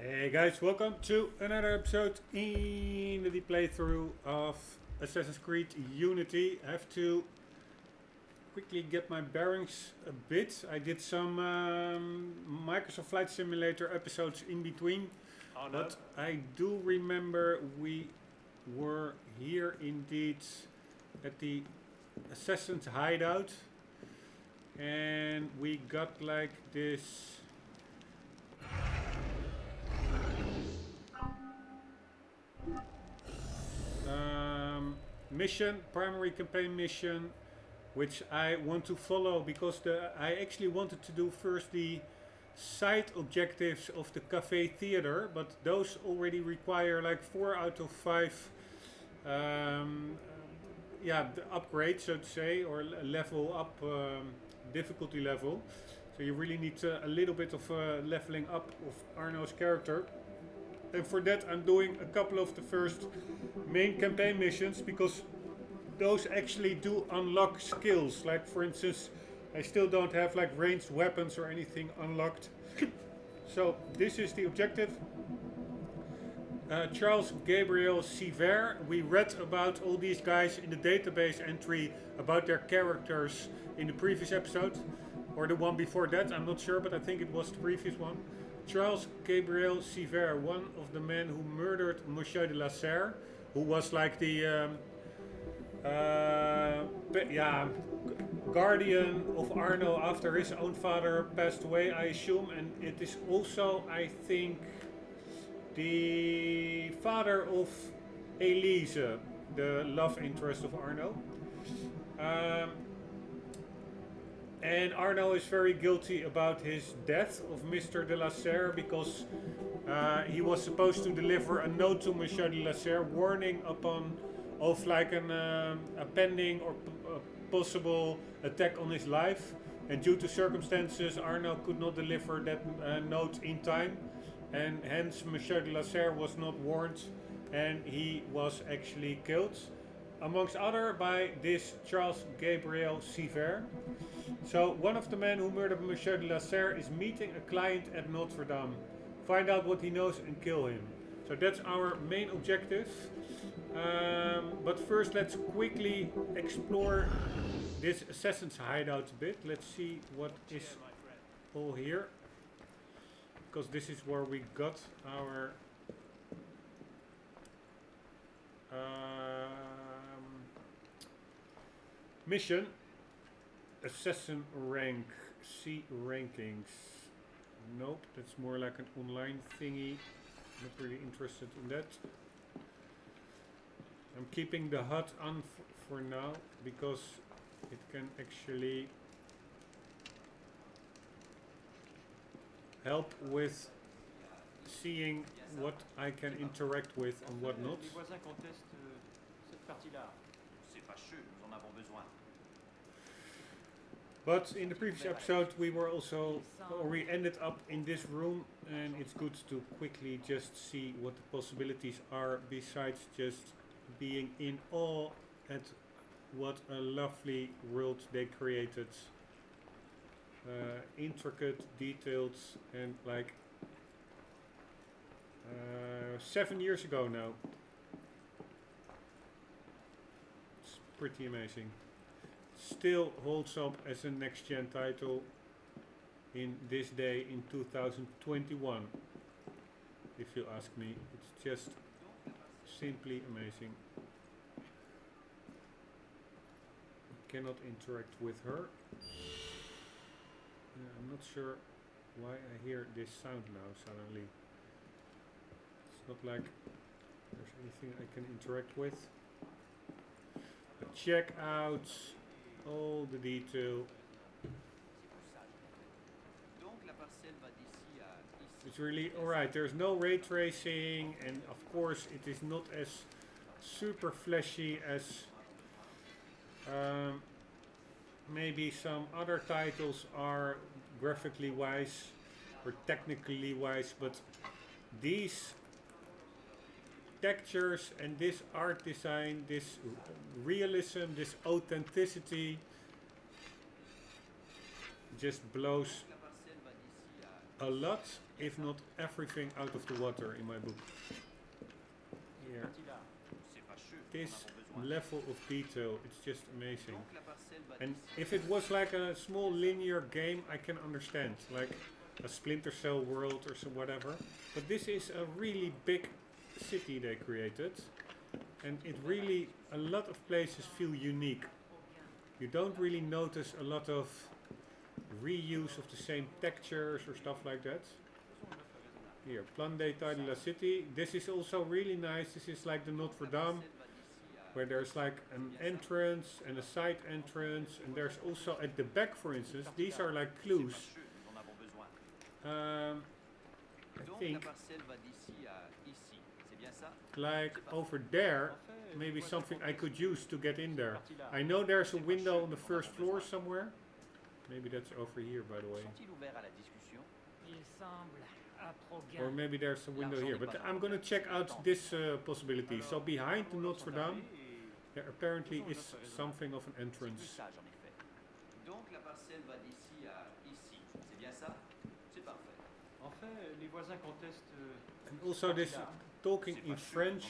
Hey guys, welcome to another episode in the playthrough of Assassin's Creed Unity. I have to quickly get my bearings a bit. I did some Microsoft Flight Simulator episodes in between, Arno. but I do remember we were here indeed at the Assassin's hideout, and we got like this mission, primary campaign mission, which I want to follow because I actually wanted to do first the side objectives of the cafe theater, but those already require like 4 out of 5 the upgrade, so to say, or level up, difficulty level. So you really need a little bit of leveling up of Arno's character. And for that I'm doing a couple of the first main campaign missions because those actually do unlock skills. Like for instance, I still don't have like ranged weapons or anything unlocked. So this is the objective. Charles Gabriel Sever. We read about all these guys in the database entry about their characters in the previous episode, or the one before that, I'm not sure, but I think it was the previous one. Charles Gabriel Sever, one of the men who murdered Monsieur de la Serre, who was like the guardian of Arno after his own father passed away, I assume, and it is also, I think, the father of Elise, the love interest of Arno. And Arno is very guilty about his death of Mr. de la Serre because he was supposed to deliver a note to Monsieur de la Serre warning upon of like a pending or possible attack on his life. And due to circumstances, Arno could not deliver that note in time, and hence Monsieur de la Serre was not warned, and he was actually killed, amongst other by this Charles Gabriel Sever. So one of the men who murdered Monsieur de la Serre is meeting a client at Notre Dame. Find out what he knows and kill him. So that's our main objective. But first let's quickly explore this assassin's hideout a bit. Let's see what is all here, because this is where we got our mission. Assassin rank, C rankings. Nope, that's more like an online thingy. Not really interested in that. I'm keeping the HUD on for now because it can actually help with seeing what I can interact with and what not. But in the previous episode we ended up in this room, and it's good to quickly just see what the possibilities are besides just being in awe at what a lovely world they created. Intricate, detailed, and like 7 years ago now. It's pretty amazing. Still holds up as a next gen title in this day in 2021, if you ask me. It's just simply amazing. Cannot interact with her. I'm not sure why I hear this sound now suddenly. It's not like there's anything I can interact with. But check out all the detail. It's really alright. There's no ray tracing, and of course it is not as super flashy as maybe some other titles are graphically wise or technically wise, but these textures and this art design, this realism, this authenticity just blows a lot, if not everything, out of the water in my book. Here. This level of detail, it's just amazing. And if it was like a small linear game, I can understand, like a Splinter Cell world or some whatever. But this is a really big city they created, and it really, a lot of places feel unique. You don't really notice a lot of reuse of the same textures or stuff like that. Here, Plan d'État de la City. This is also really nice. This is like the Notre Dame, where there's like an entrance and a side entrance, and there's also at the back, for instance, these are like clues. I think like over there, maybe something I could use to get in there. I know there's a window on the first floor somewhere. Maybe that's over here, by the way. Or maybe there's a window here. But I'm going to check out this possibility. So behind the Notre Dame, there apparently is something of an entrance. And also this talking in French,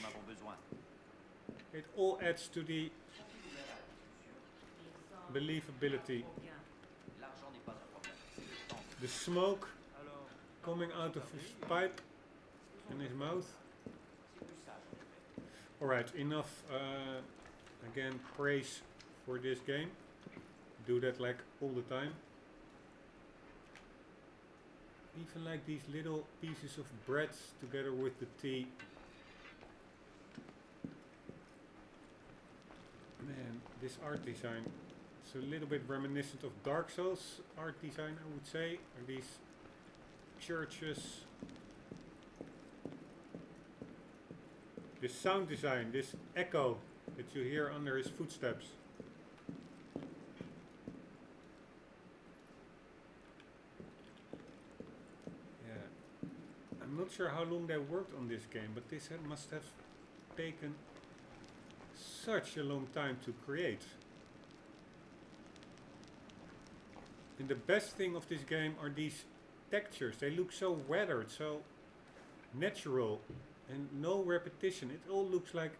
it all adds to the believability. The smoke coming out of his pipe in his mouth. Alright, enough again praise for this game. Do that like all the time. Even like these little pieces of bread together with the tea. Man, this art design, it's a little bit reminiscent of Dark Souls art design, I would say. Or these churches. This sound design, this echo that you hear under his footsteps. I'm not sure how long they worked on this game, but this must have taken such a long time to create. And the best thing of this game are these textures. They look so weathered, so natural, and no repetition. It all looks like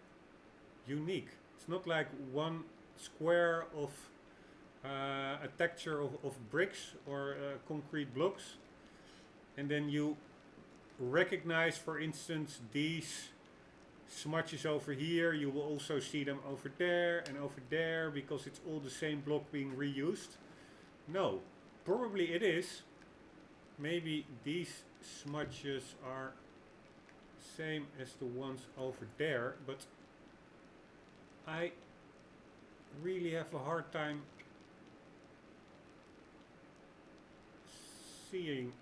unique. It's not like one square of a texture of bricks or concrete blocks, and then you recognize, for instance, these smudges over here. You will also see them over there because it's all the same block being reused. No, probably it is. Maybe these smudges are same as the ones over there, but I really have a hard time seeing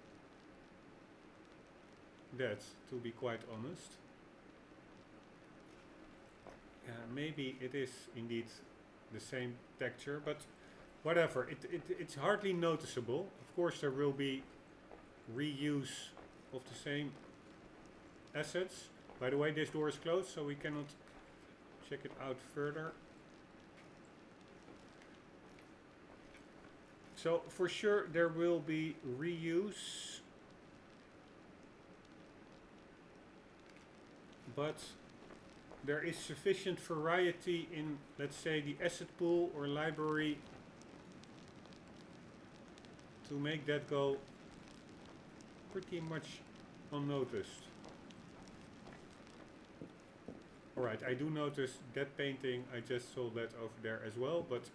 that, to be quite honest. Yeah, maybe it is indeed the same texture, but whatever, it's hardly noticeable. Of course there will be reuse of the same assets. By the way, this door is closed, so we cannot check it out further. So for sure there will be reuse, but there is sufficient variety in, let's say, the asset pool or library to make that go pretty much unnoticed. Alright, I do notice that painting. I just saw that over there as well, but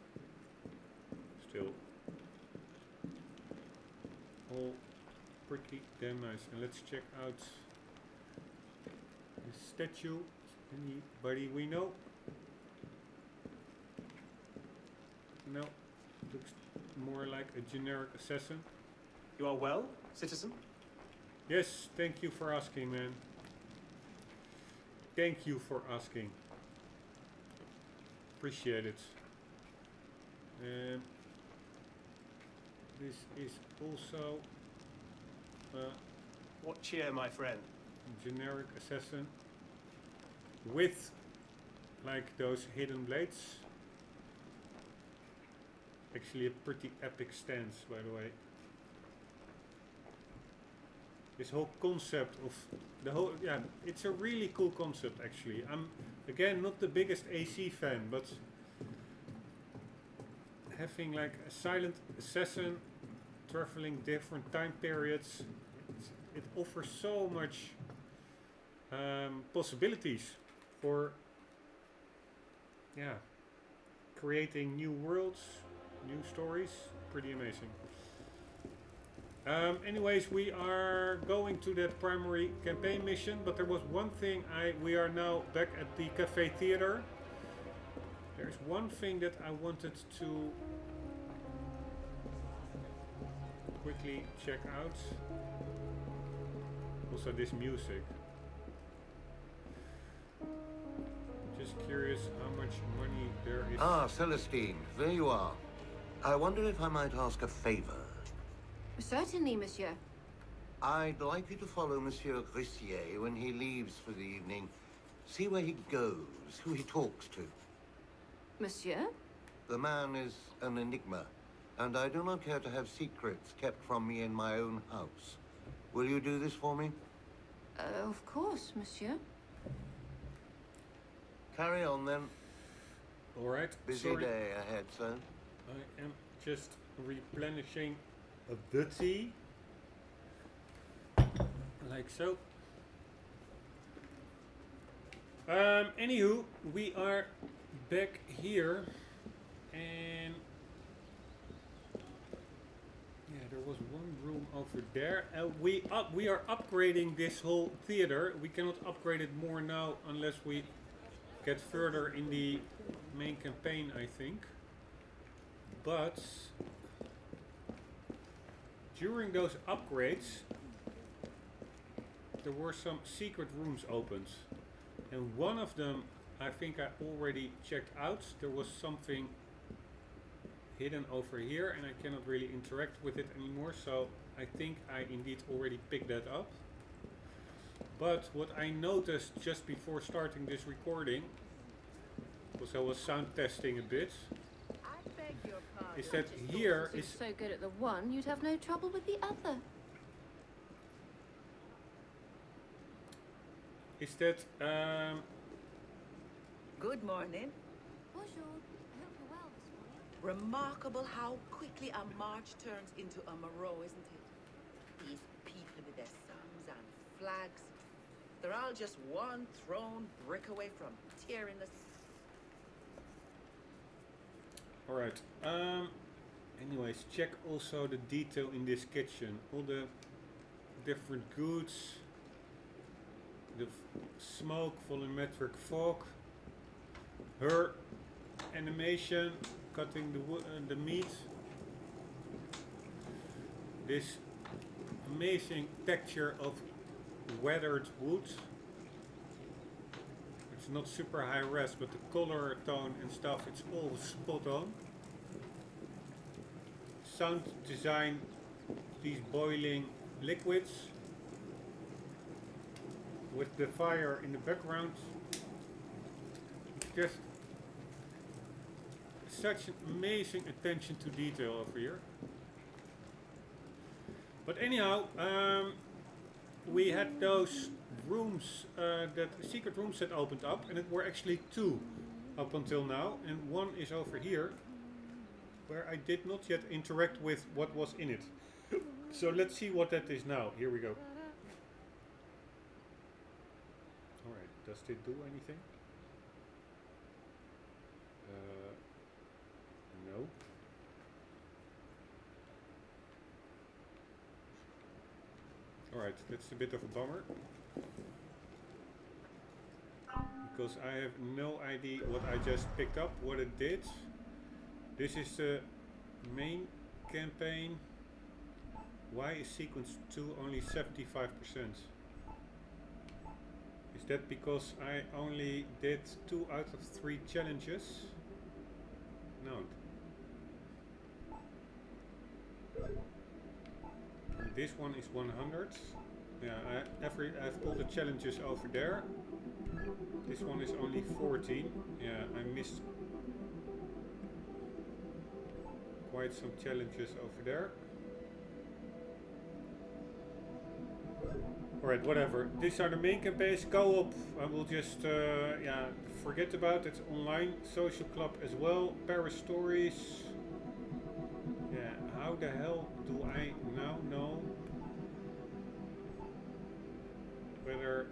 still all pretty damn nice. And let's check out the statue. Anybody we know? No, looks more like a generic assassin. You are well, citizen? Yes, thank you for asking, man. Thank you for asking. Appreciate it. This is also What cheer, my friend? generic assassin with like those hidden blades. Actually a pretty epic stance, by the way. This whole concept of the whole, yeah, it's a really cool concept actually. I'm again not the biggest AC fan, but having like a silent assassin traveling different time periods, it offers so much possibilities for, yeah, creating new worlds, new stories. Pretty amazing. Anyways, we are going to that primary campaign mission, but there was one thing we are now back at the cafe theater. There's one thing that I wanted to quickly check out. Also this music. Just curious how much money there is. Ah, Celestine, there you are. I wonder if I might ask a favor. Certainly, monsieur. I'd like you to follow Monsieur Grissier when he leaves for the evening. See where he goes, who he talks to. Monsieur? The man is an enigma, and I do not care to have secrets kept from me in my own house. Will you do this for me? Of course, monsieur. Carry on, then. All right. Busy day ahead, sir. I am just replenishing the tea. Like so. Anywho, we are back here, and yeah, there was one room over there. We are upgrading this whole theater. We cannot upgrade it more now unless we get further in the main campaign, I think. But during those upgrades, there were some secret rooms opened, and one of them I think I already checked out. There was something hidden over here and I cannot really interact with it anymore, so I think I indeed already picked that up. But what I noticed just before starting this recording, because I was sound testing a bit, is that here is so good at the one, you'd have no trouble with the other. is that Good morning. Bonjour. I hope you're well this morning. Remarkable how quickly a march turns into a Moreau, isn't it? These people with their songs and flags, they're all just one thrown brick away from tearing us. alright. Anyways, check also the detail in this kitchen. All the different goods, the smoke, volumetric fog, her animation cutting the meat, this amazing texture of weathered wood. It's not super high res, but the color tone and stuff, it's all spot on. Sound design, these boiling liquids with the fire in the background. Just such an amazing attention to detail over here. But anyhow, we had those rooms, that secret rooms that opened up, and it were actually two up until now, and one is over here, where I did not yet interact with what was in it. So let's see what that is now. Here we go. Alright, does it do anything? No. Alright, that's a bit of a bummer, because I have no idea what I just picked up, what it did. This is the main campaign. Why is sequence 2 only 75%? Is that because I only did 2 out of 3 challenges? No. This one is 100. Yeah, I have all the challenges over there. This one is only 14. Yeah, I missed quite some challenges over there. Alright, whatever. These are the main campaigns. Co-op, I will just, yeah, forget about. It's online. Social club as well. Paris stories. Yeah, how the hell do I now know whether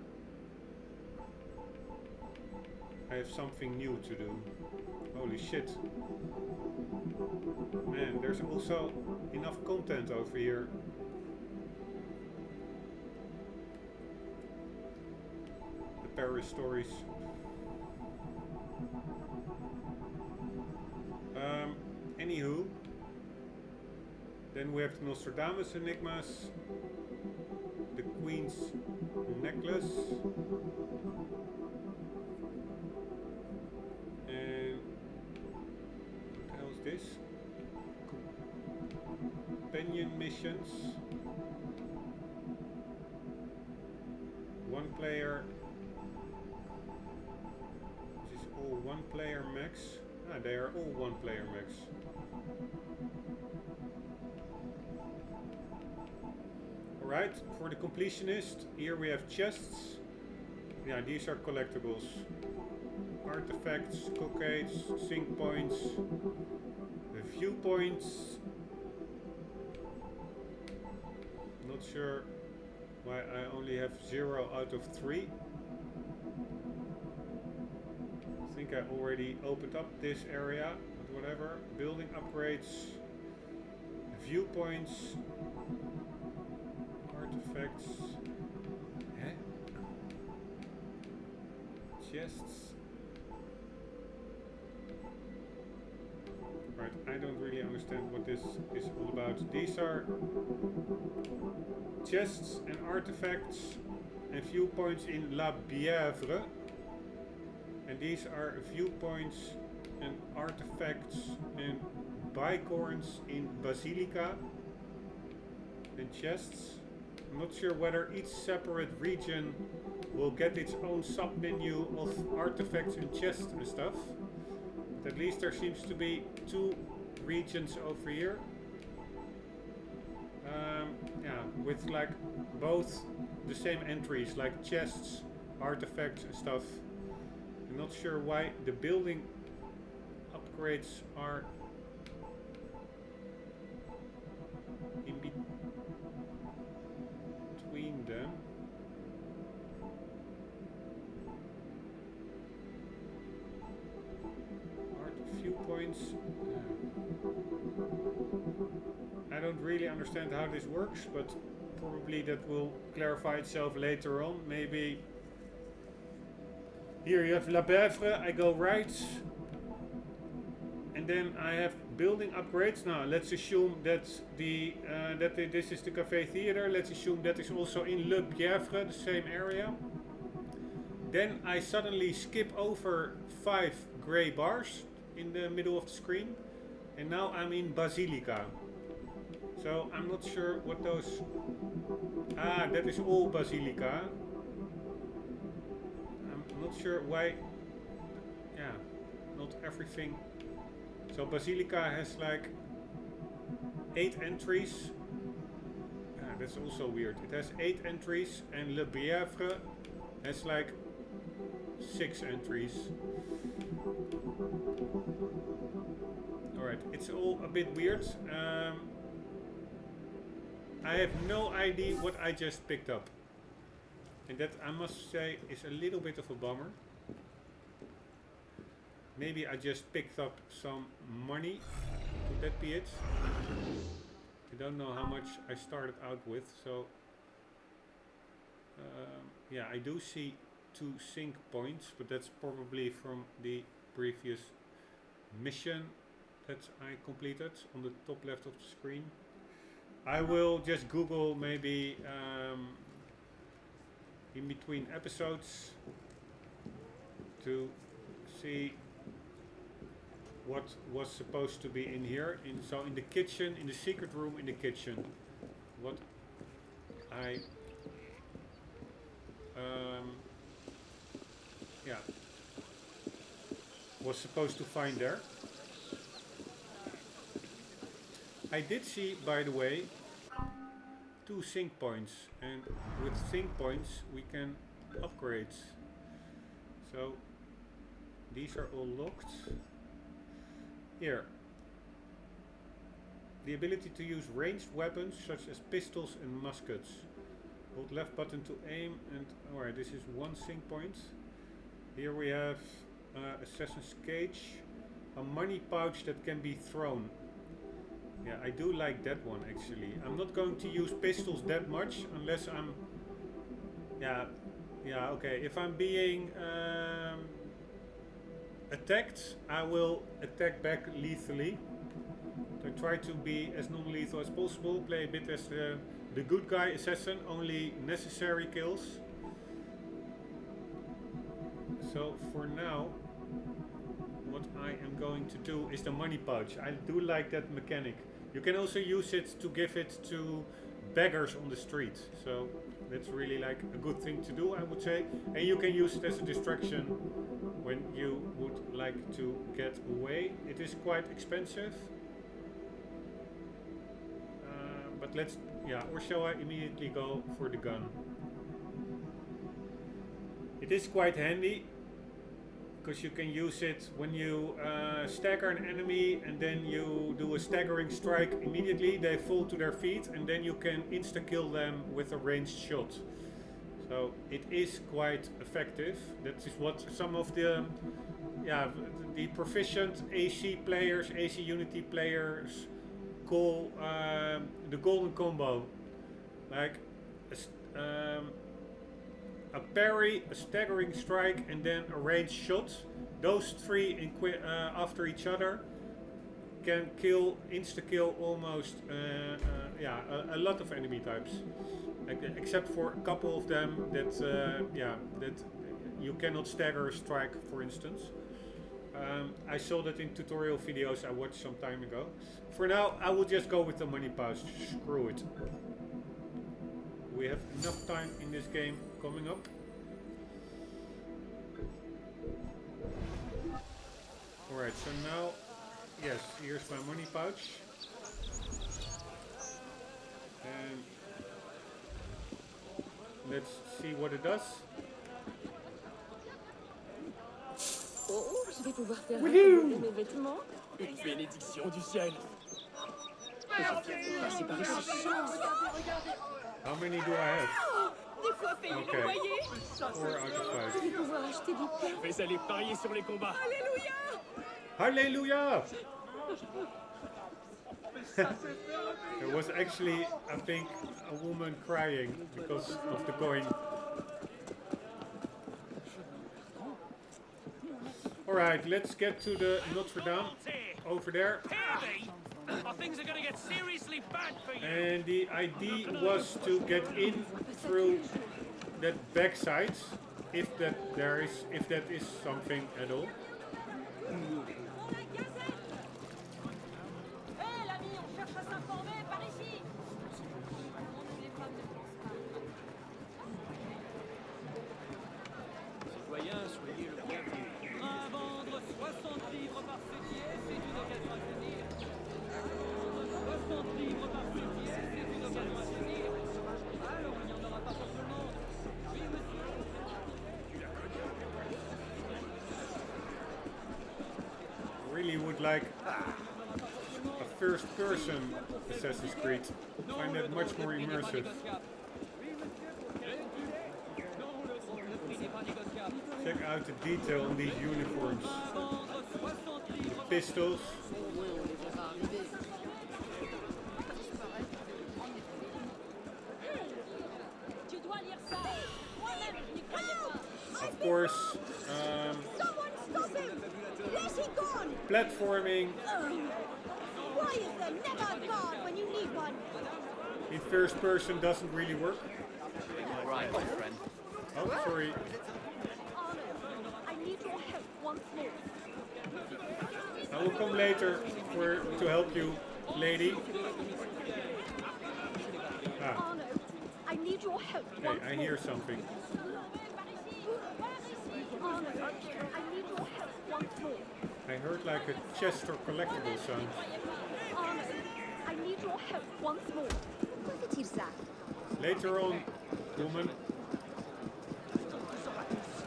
I have something new to do? Holy shit. Man, there's also enough content over here. The Paris stories. Anywho. Then we have the Nostradamus enigmas. The Queen's necklace. And what the hell is this? Companion missions. One player. This is all one player max. Ah, they are all one player max. Alright, for the completionist, here we have chests. Yeah, these are collectibles. Artifacts, cockades, sync points, viewpoints. Not sure why I only have 0 out of 3. I think I already opened up this area, but whatever. Building upgrades, viewpoints, artifacts, chests. Right, I don't really understand what this is all about. These are chests and artifacts and viewpoints in La Bièvre. And these are viewpoints and artifacts and bicorns in Basilica and chests. I'm not sure whether each separate region will get its own sub-menu of artifacts and chests and stuff. But at least there seems to be 2 regions over here. Yeah, with like both the same entries, like chests, artifacts and stuff. I'm not sure why the building upgrades are in between them. Art viewpoints. I don't really understand how this works, but probably that will clarify itself later on. Maybe here you have La Bièvre, I go right, and then I have building upgrades. Now let's assume that this is the cafe theater. Let's assume that is also in Le Bièvre, the same area. Then I suddenly skip over 5 grey bars in the middle of the screen, and now I'm in Basilica. So I'm not sure what those. Ah, that is all Basilica. Not sure why. Yeah, not everything. So Basilica has like 8 entries. Yeah, that's also weird. It has 8 entries, and Le Bièvre has like 6 entries. Alright, it's all a bit weird. I have no idea what I just picked up. And that, I must say, is a little bit of a bummer. Maybe I just picked up some money. Could that be it? I don't know how much I started out with, so yeah, I do see 2 sync points, but that's probably from the previous mission that I completed on the top left of the screen. I will just Google maybe in between episodes to see what was supposed to be in here. So in the kitchen, in the secret room in the kitchen, what I yeah, was supposed to find there. I did see, by the way, 2 sync points, and with sync points we can upgrade. So these are all locked. Here. The ability to use ranged weapons such as pistols and muskets. Hold left button to aim and... Alright, this is 1 sync point. Here we have Assassin's Cage. A money pouch that can be thrown. Yeah, I do like that one actually. I'm not going to use pistols that much unless I'm... Yeah, okay. If I'm being attacked, I will attack back lethally. I try to be as non-lethal as possible. Play a bit as the good guy assassin, only necessary kills. So for now, what I am going to do is the money pouch. I do like that mechanic. You can also use it to give it to beggars on the street. So that's really like a good thing to do, I would say. And you can use it as a distraction when you would like to get away. It is quite expensive. But let's, or shall I immediately go for the gun? It is quite handy, because you can use it when you stagger an enemy and then you do a staggering strike immediately. They fall to their feet and then you can insta-kill them with a ranged shot. So it is quite effective. That is what some of the proficient AC players, AC Unity players call the golden combo. Like a parry, a staggering strike, and then a ranged shot. Those 3 after each other can kill, insta-kill almost a lot of enemy types. Except for a couple of them that that you cannot stagger a strike, for instance. I saw that in tutorial videos I watched some time ago. For now, I will just go with the money pouch. Screw it. We have enough time in this game coming up. Alright, so now, yes, here's my money pouch. And let's see what it does. Oh, je vais pouvoir faire Woohoo! mes vêtements. Une bénédiction du ciel. C'est par ici. How many do I have? Des fois payer le loyer. 4 out of 5. Je vais pouvoir acheter du pain. Je vais aller parier sur les combats. Hallelujah! There was actually, I think, a woman crying because of the coin. Alright, let's get to the Notre Dame over there. Things are going to get seriously bad for you. And the idea was to get in through that backside, if that is something at all. Really would like a first-person Assassin's Creed. I find that much more immersive. Check out the detail on these uniforms. The pistols. Of course, platforming. Why is there never a guard when you need one? In first person doesn't really work. Right, my friend. Oh, sorry. Arno, I need your help once more. I will come later to help you, lady. Ah, Arno, I need your help hey, once I more. hear something. Arno, I need your help once more. I heard like a chest or collectible sound. Arno, I need your help once more. Pourquoi fait-il ça? Later on, woman.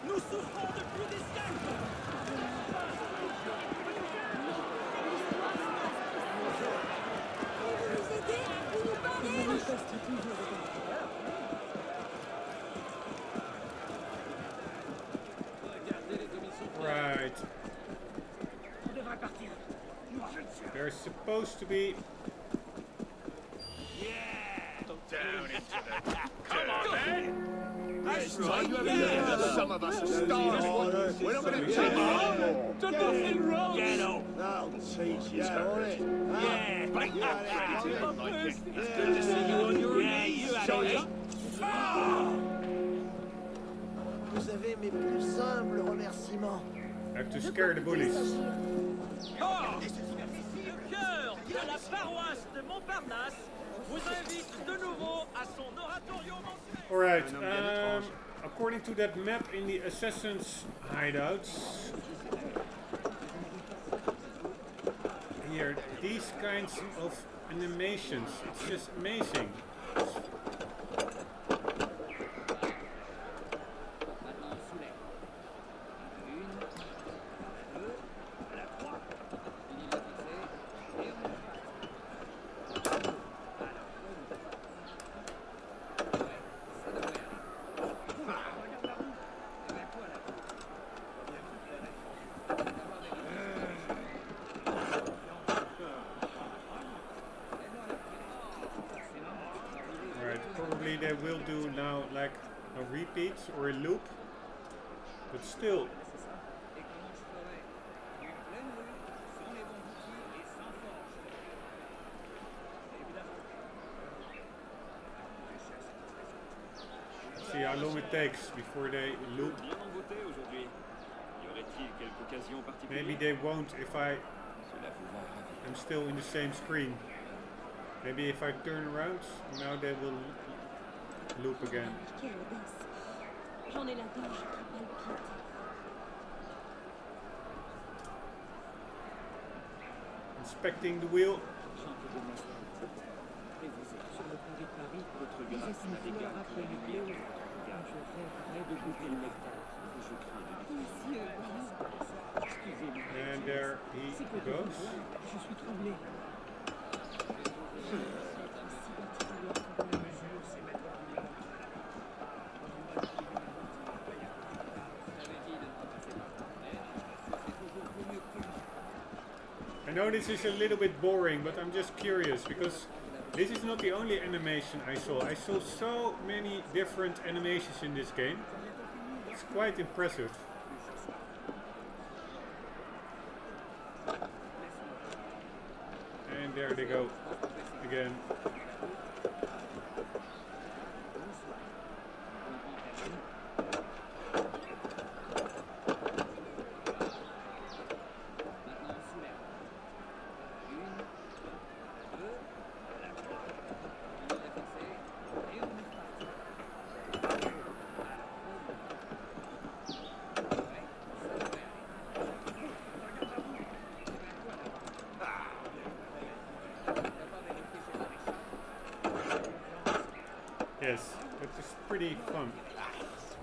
Nous souffrons de plus d'escalade. Right. There's supposed to be. Down into the... Come on, man! That's right, yeah. Some of us are starving. We're not going to take on. To nothing wrong! Get up. I'll teach you. Yeah, break that pretty too. Like it. It's good to see you on your knees. You had it. Vous avez mes plus humbles remerciements. I have to scare the bullies. Oh! Le cœur de la paroisse de Montparnasse vous invite de nouveau à son oratorio mensuel. Alright, according to that map in the Assassin's hideouts, here, these kinds of animations, it's just amazing. Probably they will do now like a repeat or a loop, but still. Let's see how long it takes before they loop. Maybe they won't if I am still in the same screen. Maybe if I turn around, now they will loop again. Inspecting the wheel. And there he goes. I know this is a little bit boring, but I'm just curious because this is not the only animation I saw. I saw so many different animations in this game. It's quite impressive. And there they go again. Yes, it is pretty fun.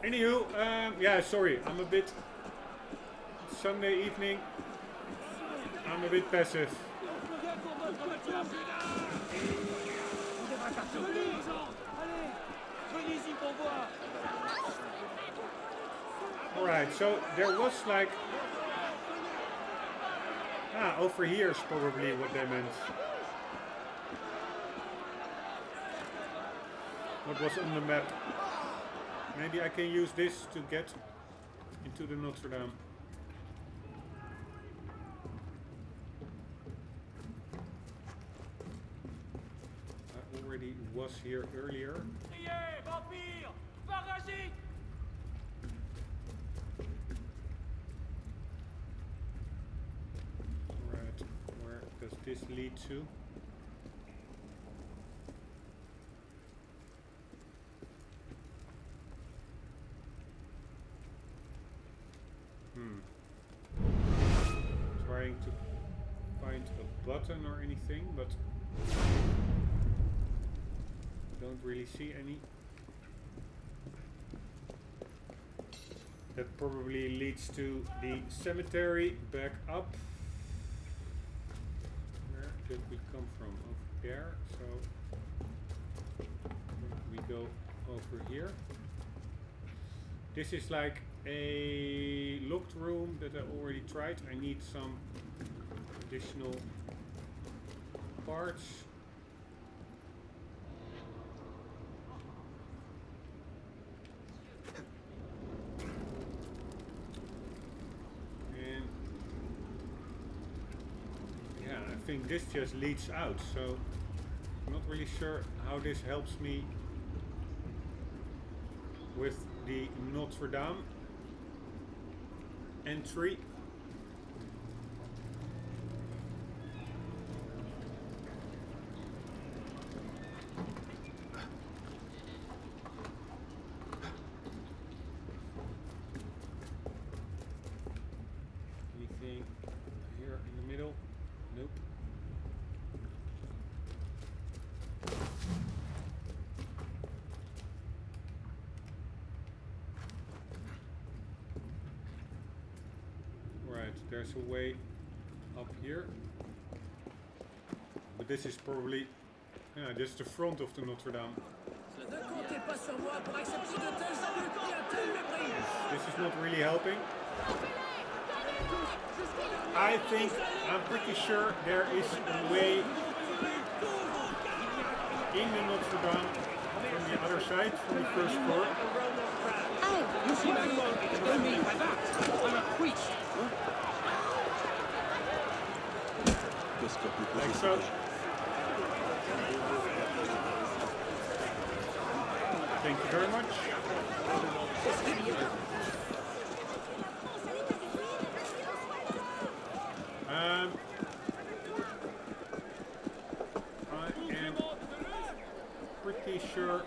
Anywho, yeah, sorry, I'm a bit... Sunday evening, I'm a bit passive. Alright, so there was like... over here is probably what they meant. What was on the map. Maybe I can use this to get into the Notre Dame. I already was here earlier. Alright, where does this lead to? Trying to find a button or anything, but don't really see any. That probably leads to the cemetery back up. Where did we come from? Over there. So we go over here. This is like a locked room that I already tried. I need some additional parts. And yeah, I think this just leads out, so I'm not really sure how this helps me with the Notre Dame entry. Anything here in the middle? Nope. There's a way up here, but this is probably just the front of the Notre Dame. This is not really helping. I think, I'm pretty sure there is a way in the Notre Dame from the other side, from the first floor. Like so. Thank you very much. I am pretty sure.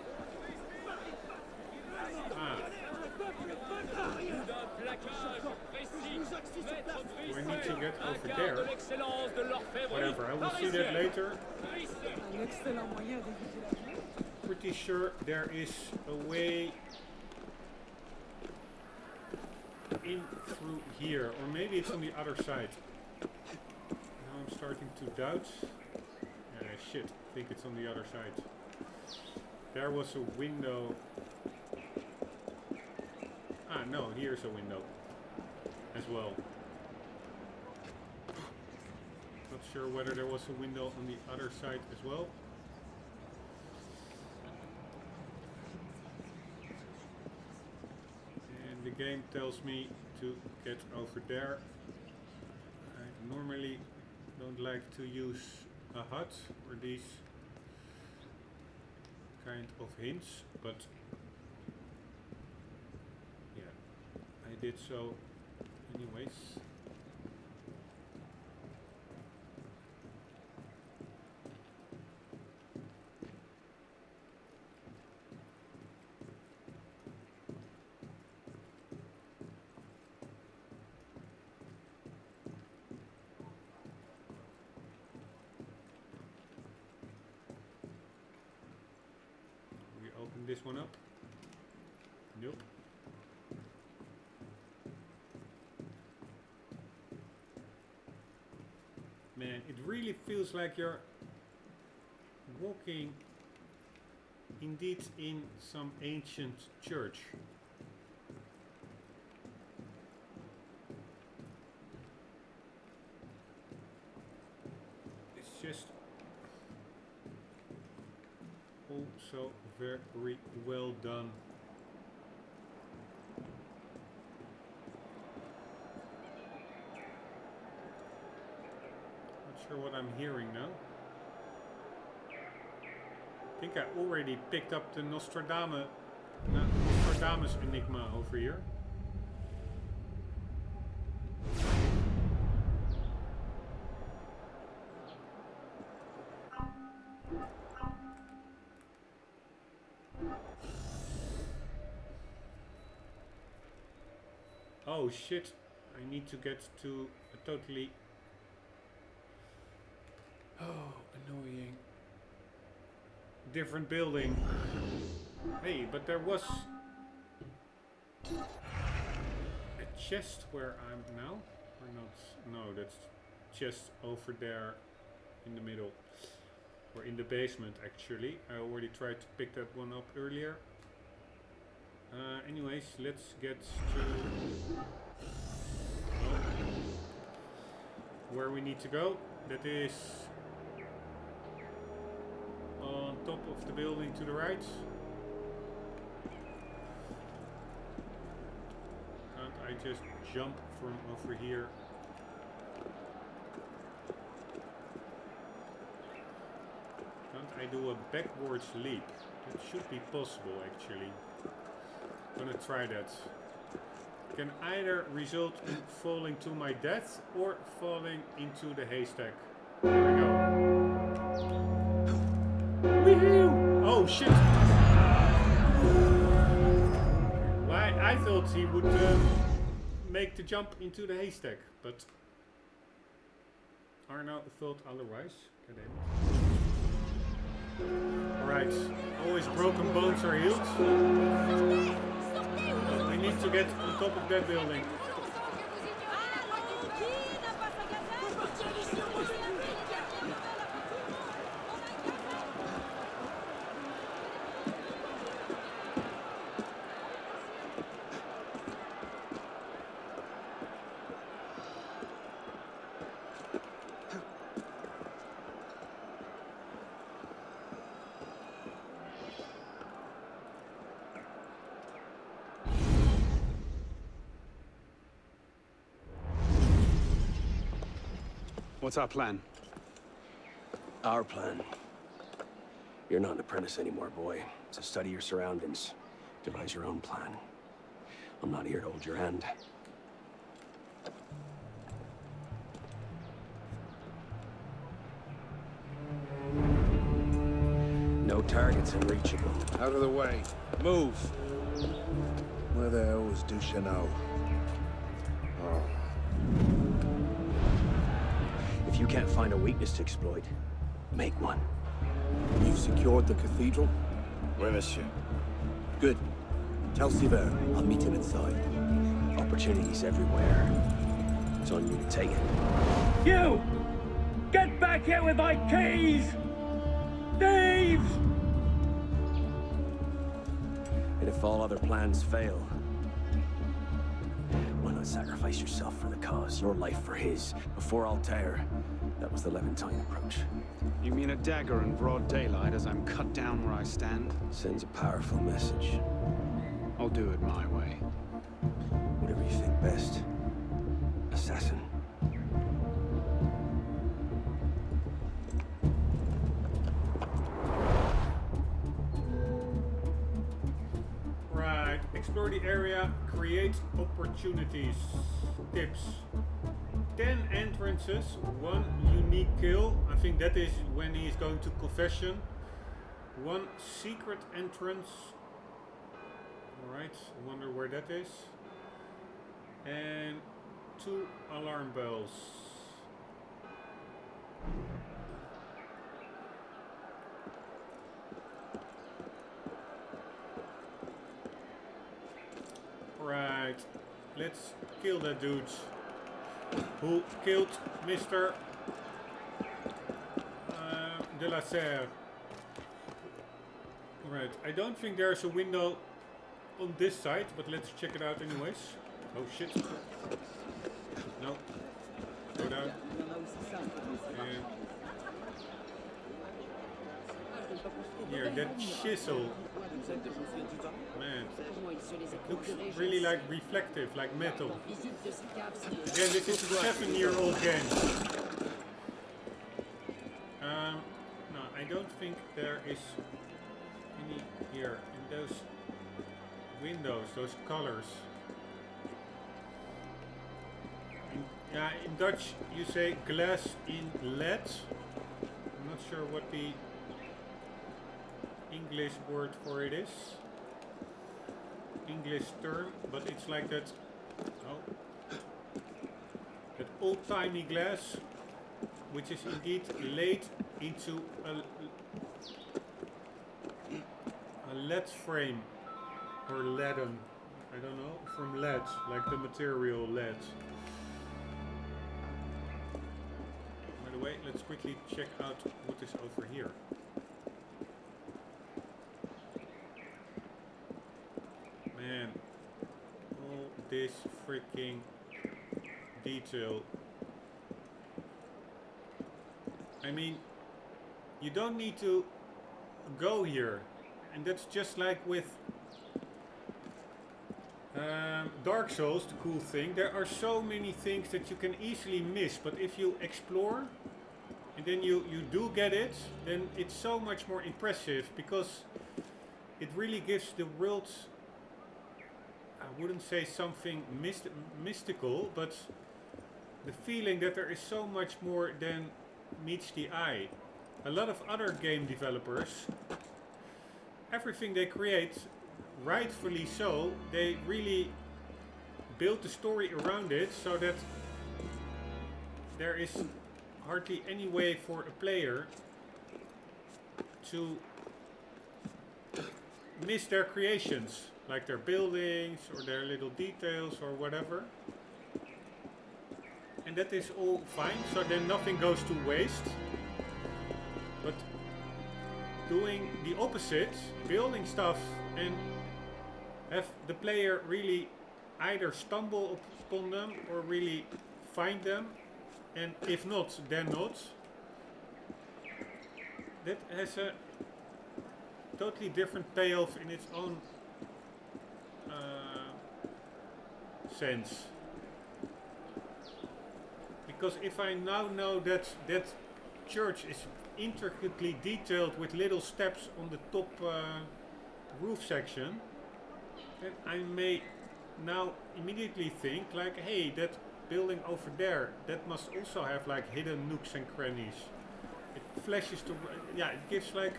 We need to get over there. Whatever, I will see that later. Pretty sure there is a way in through here, or maybe it's on the other side. Now I'm starting to doubt. Shit, I think it's on the other side. There was a window. Ah, no, here's a window as well. Not sure whether there was a window on the other side as well. And the game tells me to get over there. I normally don't like to use a HUD or these kind of hints, but yeah, I did so anyways. Open this one up. Nope. Man, it really feels like you're walking indeed in some ancient church. It's just also very well done. Not sure what I'm hearing now. I think I already picked up the Nostradamus enigma over here. Oh shit, I need to get to a totally... Oh, annoying. different building. Hey, but there was a chest where I'm now, or not? No, that's chest over there in the middle, or in the basement actually. I already tried to pick that one up earlier. Anyways, let's get to where we need to go. That is on top of the building to the right. Can't I just jump from over here? Can't I do a backwards leap? It should be possible actually. Gonna try that. Can either result in falling to my death or falling into the haystack. There we go. Woohoo! Oh shit! Why? I thought he would make the jump into the haystack, but Arno thought otherwise. Alright, always broken bones are healed. We need to get on top of that building. What's our plan? Our plan? You're not an apprentice anymore, boy. So study your surroundings. Devise your own plan. I'm not here to hold your hand. No targets unreachable. Out of the way. Move. Where the hell was Duchesneau? Oh. If you can't find a weakness to exploit, make one. You've secured the cathedral? Oui, monsieur. Good. Tell Siver I'll meet him inside. Opportunities everywhere. It's on you to take it. You! Get back here with my keys! Thieves! And if all other plans fail, why not sacrifice yourself for the cause, your life for his? Before Altair, that was the Levantine approach. You mean a dagger in broad daylight as I'm cut down where I stand? Sends a powerful message. I'll do it my way. Whatever you think best, assassin. Right, explore the area, create opportunities. Tips. 10 entrances, 1 unique kill. I think that is when he is going to confession. 1 secret entrance. Alright, I wonder where that is. And 2 alarm bells. Right, let's kill that dude who killed Mr. De La Serre. Right, I don't think there's a window on this side, but let's check it out anyways. Oh shit. No. Go down. And here, that chisel. Man, it looks really like reflective, like metal. Again, this is a 7-year-old game. No, I don't think there is any here in those windows, those colors. In Dutch you say glass in lead. I'm not sure what the English word for it is. English term, but it's like that. Oh, that old-timey glass, which is indeed laid into lead frame. Or leaden. I don't know. From lead. Like the material lead. By the way, let's quickly check out what is over here. Man. All this freaking detail. I mean, you don't need to go here. And that's just like with Dark Souls, the cool thing. There are so many things that you can easily miss. But if you explore and then you do get it, then it's so much more impressive. Because it really gives the world, I wouldn't say something mystical, but the feeling that there is so much more than meets the eye. A lot of other game developers, everything they create, rightfully so, they really build the story around it so that there is hardly any way for a player to miss their creations, like their buildings or their little details or whatever. And that is all fine, so then nothing goes to waste. But doing the opposite, building stuff and have the player really either stumble upon them or really find them, and if not, then not. That has a totally different payoff in its own sense. Because if I now know that that church is intricately detailed with little steps on the top roof section, then I may now immediately think like, hey, that building over there, that must also have like hidden nooks and crannies. It flashes to, yeah, it gives like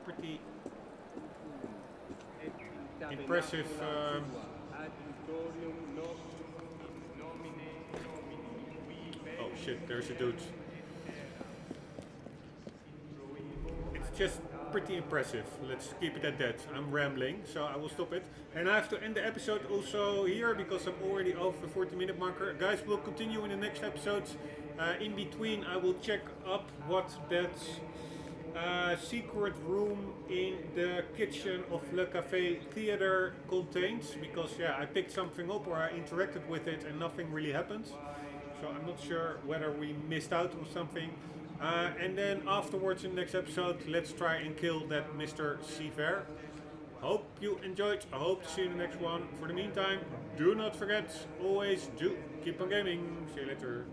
pretty impressive oh shit, there's a dude. It's just pretty impressive. Let's keep it at that. I'm rambling, so I will stop it. And I have to end the episode also here because I'm already over the 40-minute marker. Guys, we'll continue in the next episodes. In between, I will check up what that secret room in the kitchen of Le Café Theater contains. Because, yeah, I picked something up or I interacted with it and nothing really happened. So I'm not sure whether we missed out on something. And then afterwards in the next episode, let's try and kill that Mr. Seafair. Hope you enjoyed. I hope to see you in the next one. For the meantime, do not forget, always do keep on gaming. See you later.